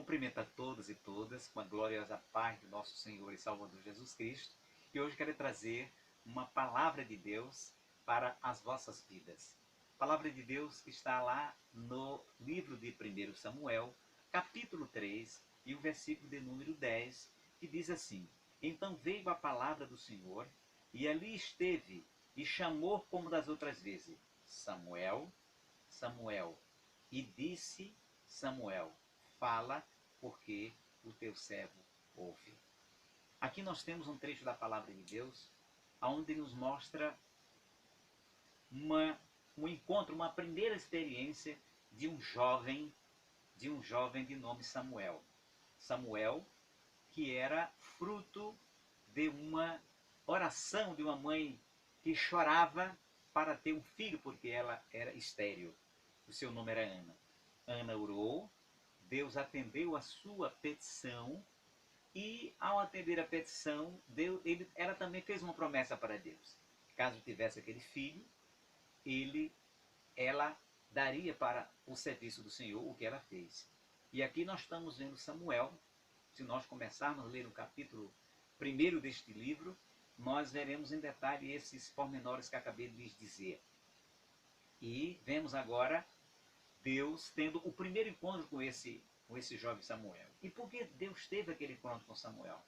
Cumprimento a todos e todas com a gloriosa paz do nosso Senhor e Salvador Jesus Cristo. E hoje quero trazer uma palavra de Deus para as vossas vidas. A palavra de Deus está lá no livro de 1 Samuel, capítulo 3, e o versículo de número 10, que diz assim: Então veio a palavra do Senhor, e ali esteve, e chamou como das outras vezes: Samuel, Samuel. E disse Samuel: Fala, porque o teu servo ouve. Aqui nós temos um trecho da palavra de Deus, onde nos mostra um encontro, uma primeira experiência de um jovem de nome Samuel. Samuel, que era fruto de uma oração de uma mãe que chorava para ter um filho, porque ela era estéril. O seu nome era Ana. Ana orou, Deus atendeu a sua petição, e ao atender a petição, ela também fez uma promessa para Deus. Caso tivesse aquele filho, ela daria para o serviço do Senhor o que ela fez. E aqui nós estamos vendo Samuel. Se nós começarmos a ler o capítulo 1 deste livro, nós veremos em detalhe esses pormenores que acabei de lhes dizer. E vemos agora Deus tendo o primeiro encontro com esse jovem Samuel. E por que Deus teve aquele encontro com Samuel?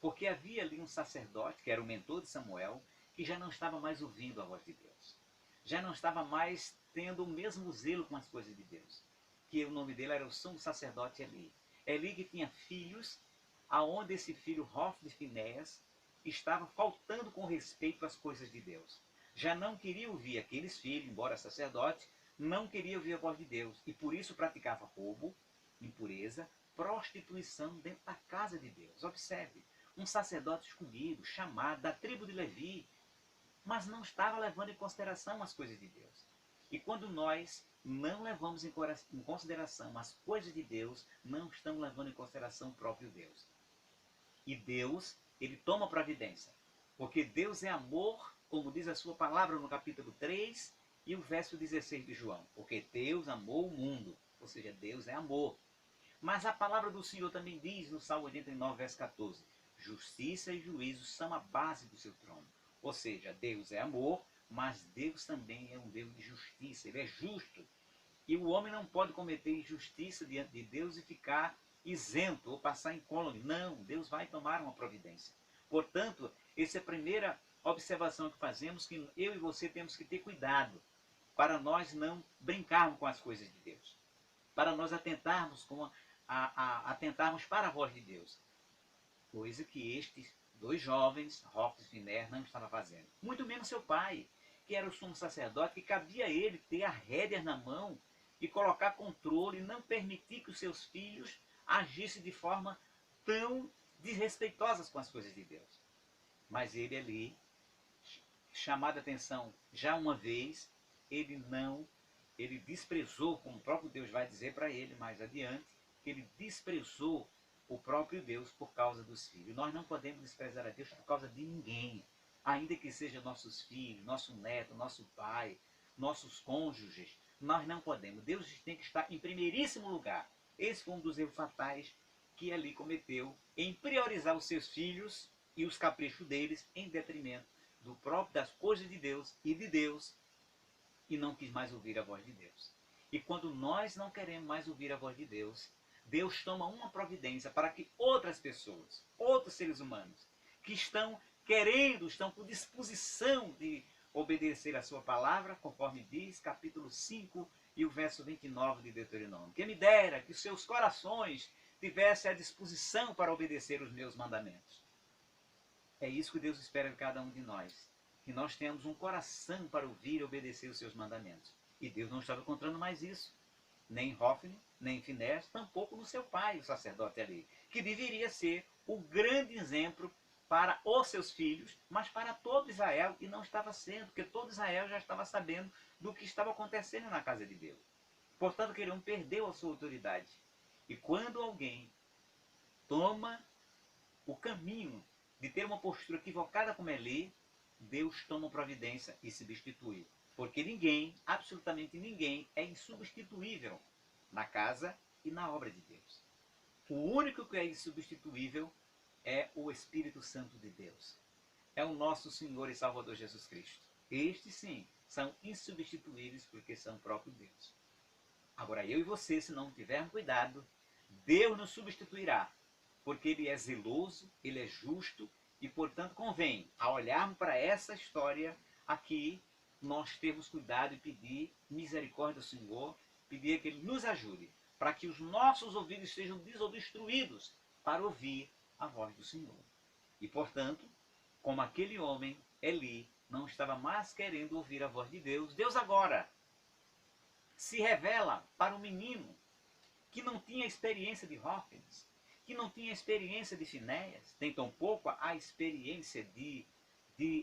Porque havia ali um sacerdote, que era o mentor de Samuel, que já não estava mais ouvindo a voz de Deus. Já não estava mais tendo o mesmo zelo com as coisas de Deus. Que o nome dele era o sumo sacerdote Eli. Eli que tinha filhos, aonde esse filho Hofni de Finéias estava faltando com respeito às coisas de Deus. Já não queria ouvir aqueles filhos, embora sacerdote, não queria ouvir a voz de Deus, e por isso praticava roubo, impureza, prostituição dentro da casa de Deus. Observe, um sacerdote escolhido, chamado da tribo de Levi, mas não estava levando em consideração as coisas de Deus. E quando nós não levamos em consideração as coisas de Deus, não estamos levando em consideração o próprio Deus. E Deus, ele toma providência, porque Deus é amor, como diz a sua palavra no capítulo 3, e o verso 16 de João, porque Deus amou o mundo, ou seja, Deus é amor. Mas a palavra do Senhor também diz no Salmo 89, verso 14, justiça e juízo são a base do seu trono. Ou seja, Deus é amor, mas Deus também é um Deus de justiça, ele é justo. E o homem não pode cometer injustiça diante de Deus e ficar isento ou passar incólume. Não, Deus vai tomar uma providência. Portanto, essa é a primeira observação que fazemos, que eu e você temos que ter cuidado para nós não brincarmos com as coisas de Deus, para nós atentarmos para a voz de Deus, coisa que estes dois jovens, Hofni e Finéias, não estavam fazendo. Muito menos seu pai, que era o sumo sacerdote, que cabia a ele ter a rédea na mão e colocar controle e não permitir que os seus filhos agissem de forma tão desrespeitosa com as coisas de Deus. Mas ele ali, chamado a atenção já uma vez, ele desprezou, como o próprio Deus vai dizer para ele mais adiante, que ele desprezou o próprio Deus por causa dos filhos. Nós não podemos desprezar a Deus por causa de ninguém, ainda que sejam nossos filhos, nosso neto, nosso pai, nossos cônjuges. Nós não podemos. Deus tem que estar em primeiríssimo lugar. Esse foi um dos erros fatais que ali cometeu, em priorizar os seus filhos e os caprichos deles em detrimento das coisas de Deus e de Deus, e não quis mais ouvir a voz de Deus. E quando nós não queremos mais ouvir a voz de Deus, Deus toma uma providência para que outras pessoas, outros seres humanos, que estão com disposição de obedecer a sua palavra, conforme diz capítulo 5 e o verso 29 de Deuteronômio. Que me dera que os seus corações tivessem a disposição para obedecer os meus mandamentos. É isso que Deus espera de cada um de nós, que nós tenhamos um coração para ouvir e obedecer os seus mandamentos. E Deus não estava encontrando mais isso, nem Hofni, nem Finéias, tampouco no seu pai, o sacerdote ali, que deveria ser o grande exemplo para os seus filhos, mas para todo Israel, e não estava sendo, porque todo Israel já estava sabendo do que estava acontecendo na casa de Deus. Portanto, aquele homem perdeu a sua autoridade. E quando alguém toma o caminho de ter uma postura equivocada como Eli, Deus toma providência e substitui. Porque ninguém, absolutamente ninguém, é insubstituível na casa e na obra de Deus. O único que é insubstituível é o Espírito Santo de Deus. É o nosso Senhor e Salvador Jesus Cristo. Estes, sim, são insubstituíveis porque são o próprio Deus. Agora, eu e você, se não tivermos cuidado, Deus nos substituirá, porque Ele é zeloso, Ele é justo, e, portanto, convém, ao olharmos para essa história aqui, nós termos cuidado e pedir misericórdia ao Senhor, pedir que Ele nos ajude, para que os nossos ouvidos sejam desobstruídos para ouvir a voz do Senhor. E, portanto, como aquele homem, Eli, não estava mais querendo ouvir a voz de Deus, Deus agora se revela para um menino que não tinha experiência de Hófenes, que não tinha experiência de Finéias, tem tampouco a experiência de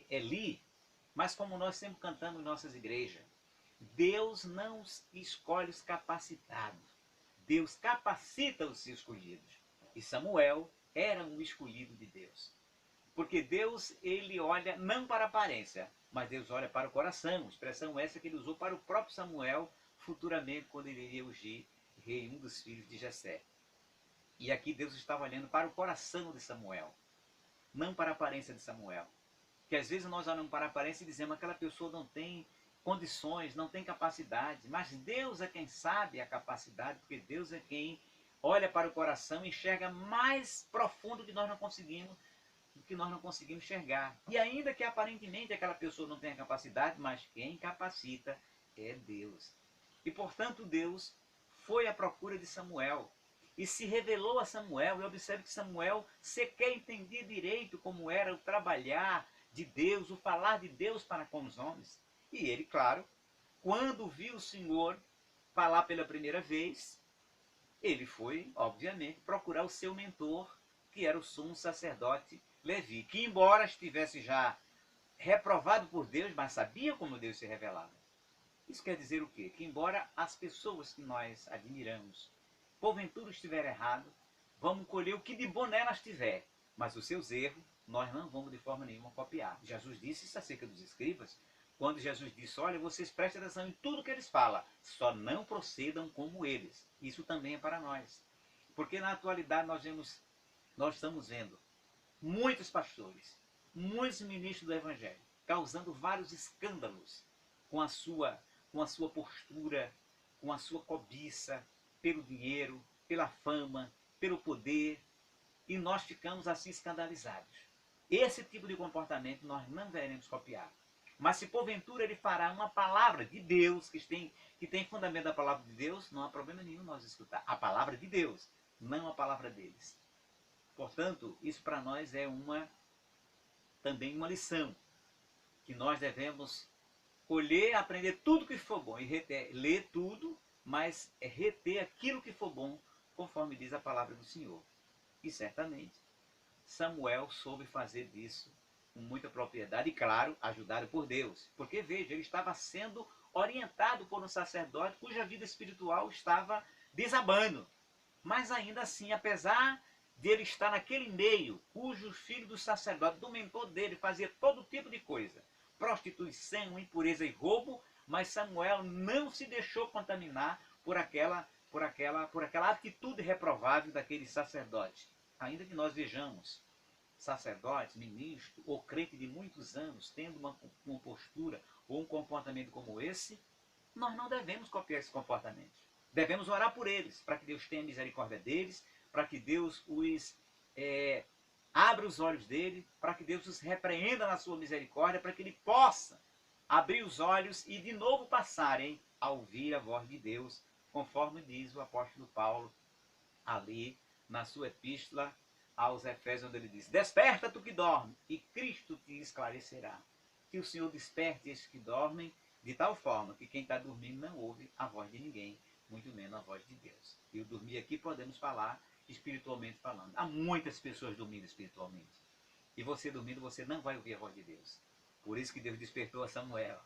Eli, mas como nós sempre cantamos em nossas igrejas, Deus não escolhe os capacitados, Deus capacita os seus escolhidos. E Samuel era um escolhido de Deus. Porque Deus, ele olha não para a aparência, mas Deus olha para o coração. Expressão essa que ele usou para o próprio Samuel, futuramente, quando ele iria ungir rei, um dos filhos de Jessé. E aqui Deus estava olhando para o coração de Samuel, não para a aparência de Samuel. Que às vezes nós olhamos para a aparência e dizemos que aquela pessoa não tem condições, não tem capacidade, mas Deus é quem sabe a capacidade, porque Deus é quem olha para o coração e enxerga mais profundo que nós não conseguimos enxergar. E ainda que aparentemente aquela pessoa não tenha capacidade, mas quem capacita é Deus. E portanto Deus foi à procura de Samuel e se revelou a Samuel. E observe que Samuel sequer entendia direito como era o trabalhar de Deus, o falar de Deus para com os homens. E ele, claro, quando viu o Senhor falar pela primeira vez, ele foi, obviamente, procurar o seu mentor, que era o sumo sacerdote Levi, que embora estivesse já reprovado por Deus, mas sabia como Deus se revelava. Isso quer dizer o quê? Que embora as pessoas que nós admiramos, porventura estiver errado, vamos colher o que de bom nelas tiver, mas os seus erros nós não vamos de forma nenhuma copiar. Jesus disse isso acerca dos escribas, quando Jesus disse, olha, vocês prestem atenção em tudo que eles falam, só não procedam como eles. Isso também é para nós. Porque na atualidade nós estamos vendo muitos pastores, muitos ministros do Evangelho, causando vários escândalos com a sua postura, com a sua cobiça, pelo dinheiro, pela fama, pelo poder, e nós ficamos assim escandalizados. Esse tipo de comportamento nós não veremos copiar. Mas se porventura ele fará uma palavra de Deus, que tem fundamento da palavra de Deus, não há problema nenhum nós escutar a palavra de Deus, não a palavra deles. Portanto, isso para nós é também uma lição, que nós devemos colher, aprender tudo que for bom, e ler tudo, mas reter aquilo que for bom, conforme diz a palavra do Senhor. E certamente, Samuel soube fazer disso com muita propriedade e, claro, ajudado por Deus. Porque, veja, ele estava sendo orientado por um sacerdote cuja vida espiritual estava desabando. Mas ainda assim, apesar de ele estar naquele meio, cujo filho do sacerdote, do mentor dele, fazia todo tipo de coisa, prostituição, impureza e roubo, mas Samuel não se deixou contaminar por aquela atitude reprovável daquele sacerdote. Ainda que nós vejamos sacerdote, ministro ou crente de muitos anos tendo uma postura ou um comportamento como esse, nós não devemos copiar esse comportamento. Devemos orar por eles, para que Deus tenha misericórdia deles, para que Deus abra os olhos dele, para que Deus os repreenda na sua misericórdia, para que ele possa abrir os olhos e de novo passarem a ouvir a voz de Deus, conforme diz o apóstolo Paulo ali na sua epístola aos Efésios, onde ele diz, desperta tu que dorme, e Cristo te esclarecerá. Que o Senhor desperte esses que dormem, de tal forma que quem está dormindo não ouve a voz de ninguém, muito menos a voz de Deus. E o dormir aqui podemos falar espiritualmente falando. Há muitas pessoas dormindo espiritualmente. E você dormindo, você não vai ouvir a voz de Deus. Por isso que Deus despertou a Samuel.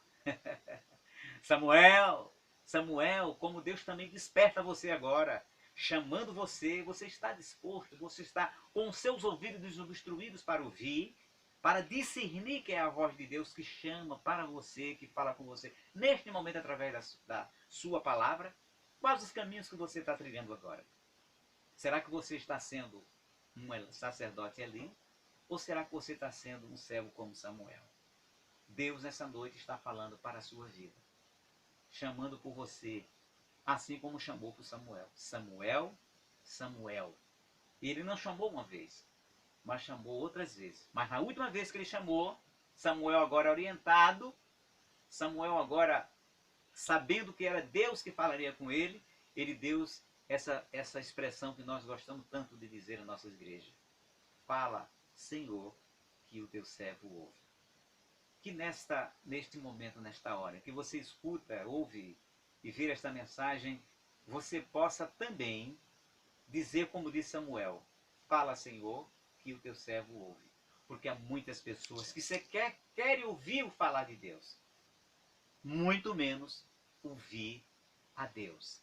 Samuel, como Deus também desperta você agora, chamando você, você está disposto, você está com os seus ouvidos desobstruídos para ouvir, para discernir que é a voz de Deus que chama para você, que fala com você, neste momento através da sua palavra. Quais os caminhos que você está trilhando agora? Será que você está sendo um sacerdote Eli? Ou será que você está sendo um servo como Samuel? Deus nessa noite está falando para a sua vida, chamando por você, assim como chamou por Samuel. Samuel, Samuel. E ele não chamou uma vez, mas chamou outras vezes. Mas na última vez que ele chamou, Samuel agora orientado, Samuel agora sabendo que era Deus que falaria com ele, ele deu essa expressão que nós gostamos tanto de dizer na nossa igreja. Fala, Senhor, que o teu servo ouve. Que neste momento, nesta hora, que você escuta, ouve e vê esta mensagem, você possa também dizer como disse Samuel, fala, Senhor, que o teu servo ouve. Porque há muitas pessoas que sequer querem ouvir o falar de Deus, muito menos ouvir a Deus.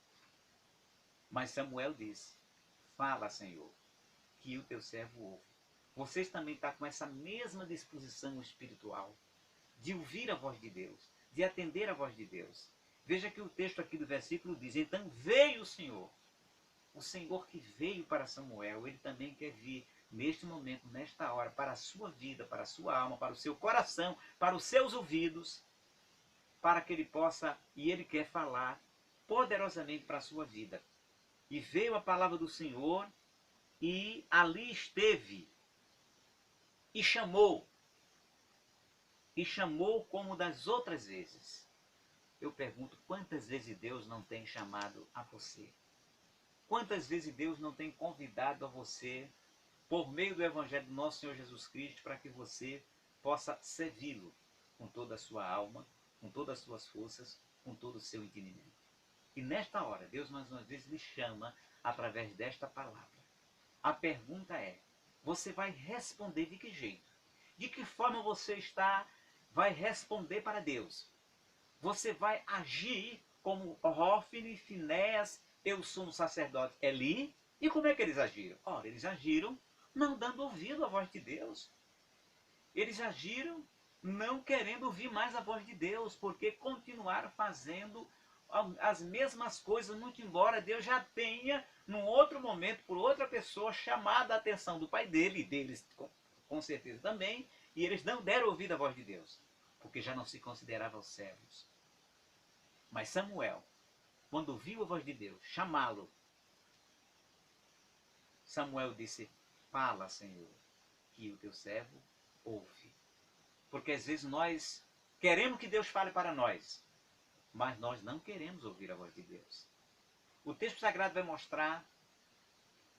Mas Samuel disse, fala, Senhor, que o teu servo ouve. Vocês também estão com essa mesma disposição espiritual de ouvir a voz de Deus, de atender a voz de Deus. Veja que o texto aqui do versículo diz, então veio o Senhor que veio para Samuel, ele também quer vir neste momento, nesta hora, para a sua vida, para a sua alma, para o seu coração, para os seus ouvidos, para que ele possa, e ele quer falar poderosamente para a sua vida. E veio a palavra do Senhor, e ali esteve, e chamou como das outras vezes. Eu pergunto, quantas vezes Deus não tem chamado a você? Quantas vezes Deus não tem convidado a você, por meio do Evangelho do nosso Senhor Jesus Cristo, para que você possa servi-lo com toda a sua alma, com todas as suas forças, com todo o seu entendimento. E nesta hora, Deus mais uma vez lhe chama através desta palavra. A pergunta é, você vai responder de que jeito? De que forma você vai responder para Deus? Você vai agir como Hófni, Finéias, eu sou um sacerdote Eli? E como é que eles agiram? Ora, eles agiram não dando ouvido à voz de Deus. Eles agiram não querendo ouvir mais a voz de Deus, porque continuaram fazendo as mesmas coisas, muito embora Deus já tenha, num outro momento, por outra pessoa, chamado a atenção do pai dele, e deles com certeza também, e eles não deram ouvido à voz de Deus, porque já não se consideravam servos. Mas Samuel, quando ouviu a voz de Deus chamá-lo, Samuel disse, fala, Senhor, que o teu servo ouve. Porque às vezes nós queremos que Deus fale para nós, mas nós não queremos ouvir a voz de Deus. O texto sagrado vai mostrar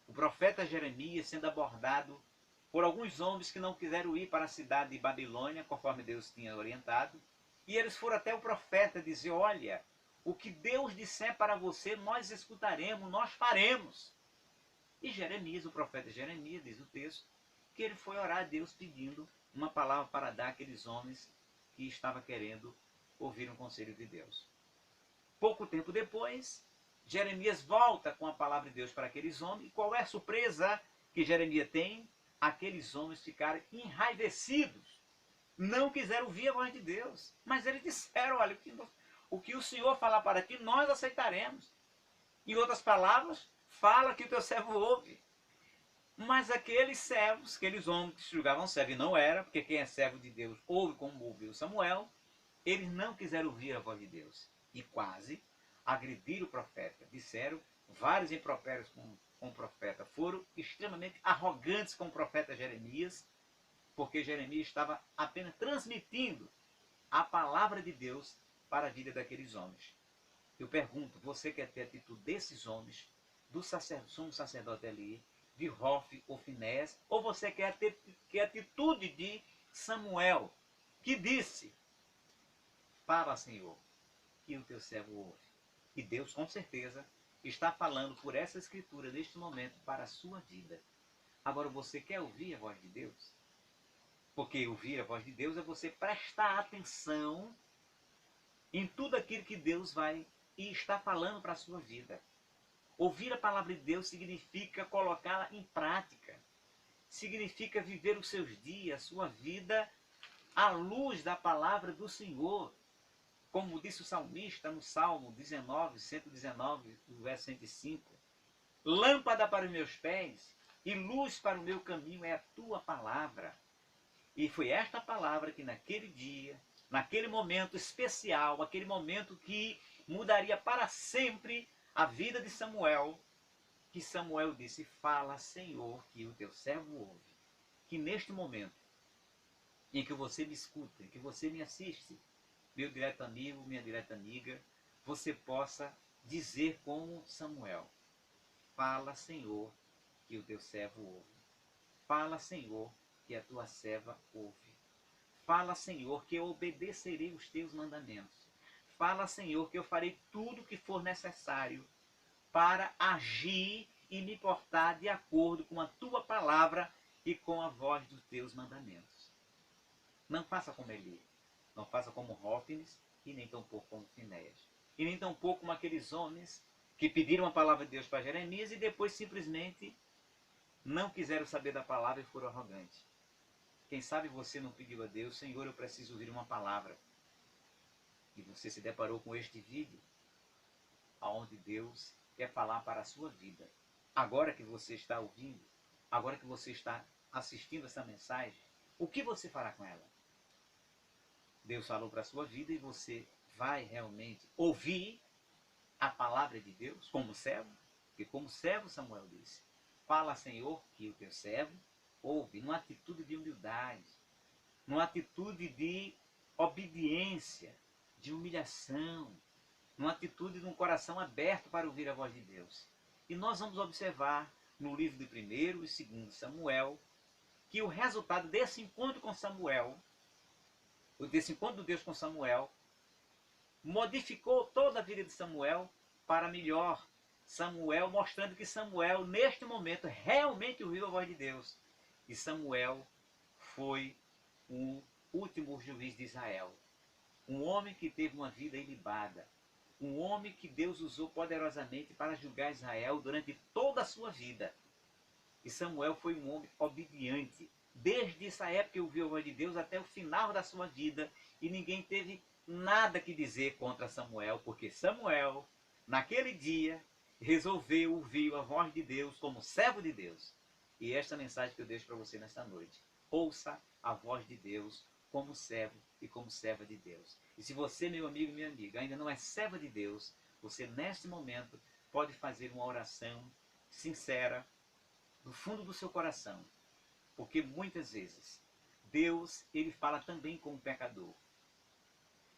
o profeta Jeremias sendo abordado por alguns homens que não quiseram ir para a cidade de Babilônia, conforme Deus tinha orientado, e eles foram até o profeta dizer, olha, o que Deus disser para você, nós escutaremos, nós faremos. E Jeremias, o profeta Jeremias, diz o texto, que ele foi orar a Deus pedindo uma palavra para dar àqueles homens que estavam querendo ouvir um conselho de Deus. Pouco tempo depois, Jeremias volta com a palavra de Deus para aqueles homens. E qual é a surpresa que Jeremias tem? Aqueles homens ficaram enraivecidos. Não quiseram ouvir a voz de Deus. Mas eles disseram, olha, o que o Senhor falar para ti, nós aceitaremos. Em outras palavras, fala que o teu servo ouve. Mas aqueles servos, aqueles homens que se julgavam servos, e não era, porque quem é servo de Deus ouve como ouviu Samuel, eles não quiseram ouvir a voz de Deus. E quase agrediram o profeta. Disseram vários impropérios com o profeta. Foram extremamente arrogantes com o profeta Jeremias, porque Jeremias estava apenas transmitindo a palavra de Deus para a vida daqueles homens. Eu pergunto, você quer ter a atitude desses homens, do sumo sacerdote Eli, de Hófni ou Finéias, ou você quer ter a atitude de Samuel, que disse, fala, Senhor, que o teu servo ouve. E Deus, com certeza, está falando por essa escritura, neste momento, para a sua vida. Agora, você quer ouvir a voz de Deus? Porque ouvir a voz de Deus é você prestar atenção em tudo aquilo que Deus vai e está falando para a sua vida. Ouvir a palavra de Deus significa colocá-la em prática. Significa viver os seus dias, a sua vida, à luz da palavra do Senhor. Como disse o salmista no Salmo 119, do verso 105. lâmpada para os meus pés e luz para o meu caminho é a tua palavra. E foi esta palavra que naquele dia, naquele momento especial, aquele momento que mudaria para sempre a vida de Samuel, que Samuel disse: fala, Senhor, que o teu servo ouve. Que neste momento em que você me escuta, em que você me assiste, meu direto amigo, minha direta amiga, você possa dizer como Samuel: fala, Senhor, que o teu servo ouve. Fala, Senhor, que a tua serva ouve. Fala, Senhor, que eu obedecerei os teus mandamentos. Fala, Senhor, que eu farei tudo o que for necessário para agir e me portar de acordo com a tua palavra e com a voz dos teus mandamentos. Não faça como Eli, não faça como Hófines e nem tampouco como Finéias. E nem tampouco como aqueles homens que pediram a palavra de Deus para Jeremias e depois simplesmente não quiseram saber da palavra e foram arrogantes. Quem sabe você não pediu a Deus: Senhor, eu preciso ouvir uma palavra. E você se deparou com este vídeo, onde Deus quer falar para a sua vida. Agora que você está ouvindo, agora que você está assistindo essa mensagem, o que você fará com ela? Deus falou para a sua vida e você vai realmente ouvir a palavra de Deus como servo? Porque como servo, Samuel disse: fala, Senhor, que o teu servo ouve, numa atitude de humildade, numa atitude de obediência, de humilhação, numa atitude de um coração aberto para ouvir a voz de Deus. E nós vamos observar no livro de 1º e 2º Samuel que o resultado desse encontro com Samuel, desse encontro de Deus com Samuel, modificou toda a vida de Samuel para melhor. Samuel mostrando que Samuel, neste momento, realmente ouviu a voz de Deus. E Samuel foi o último juiz de Israel. Um homem que teve uma vida ilibada. Um homem que Deus usou poderosamente para julgar Israel durante toda a sua vida. E Samuel foi um homem obediente. Desde essa época que ouviu a voz de Deus até o final da sua vida. E ninguém teve nada que dizer contra Samuel, porque Samuel, naquele dia, resolveu ouvir a voz de Deus como servo de Deus. E esta mensagem que eu deixo para você nesta noite: ouça a voz de Deus como servo e como serva de Deus. E se você, meu amigo e minha amiga, ainda não é serva de Deus, você neste momento pode fazer uma oração sincera do fundo do seu coração. Porque muitas vezes Deus, ele fala também com o pecador.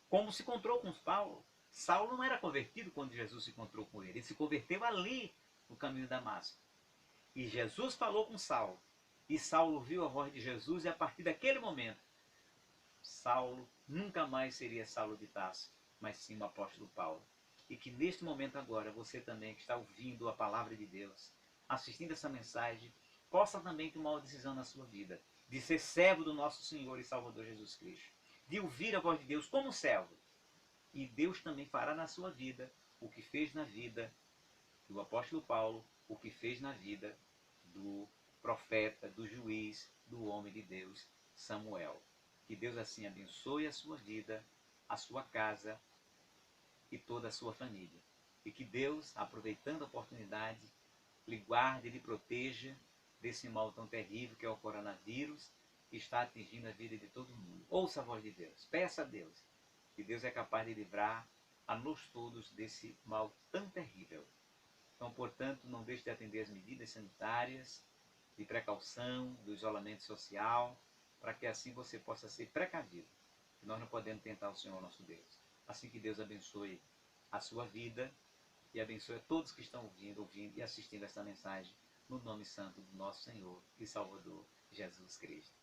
Como se encontrou com Paulo. Saulo não era convertido quando Jesus se encontrou com ele. Ele se converteu ali no caminho de Damasco. E Jesus falou com Saulo. E Saulo ouviu a voz de Jesus e a partir daquele momento, Saulo nunca mais seria Saulo de Tarso, mas sim o apóstolo Paulo. E que neste momento agora, você também que está ouvindo a palavra de Deus, assistindo essa mensagem, possa também tomar uma decisão na sua vida, de ser servo do nosso Senhor e Salvador Jesus Cristo, de ouvir a voz de Deus como servo. E Deus também fará na sua vida o que fez na vida do apóstolo Paulo, o que fez na vida do profeta, do juiz, do homem de Deus, Samuel. Que Deus assim abençoe a sua vida, a sua casa e toda a sua família. E que Deus, aproveitando a oportunidade, lhe guarde e lhe proteja desse mal tão terrível que é o coronavírus, que está atingindo a vida de todo mundo. Ouça a voz de Deus, peça a Deus, que Deus é capaz de livrar a nós todos desse mal tão terrível. Então, portanto, não deixe de atender as medidas sanitárias, de precaução, do isolamento social, para que assim você possa ser precavido. Nós não podemos tentar o Senhor nosso Deus. Assim que Deus abençoe a sua vida e abençoe a todos que estão ouvindo e assistindo esta mensagem, no nome santo do nosso Senhor e Salvador Jesus Cristo.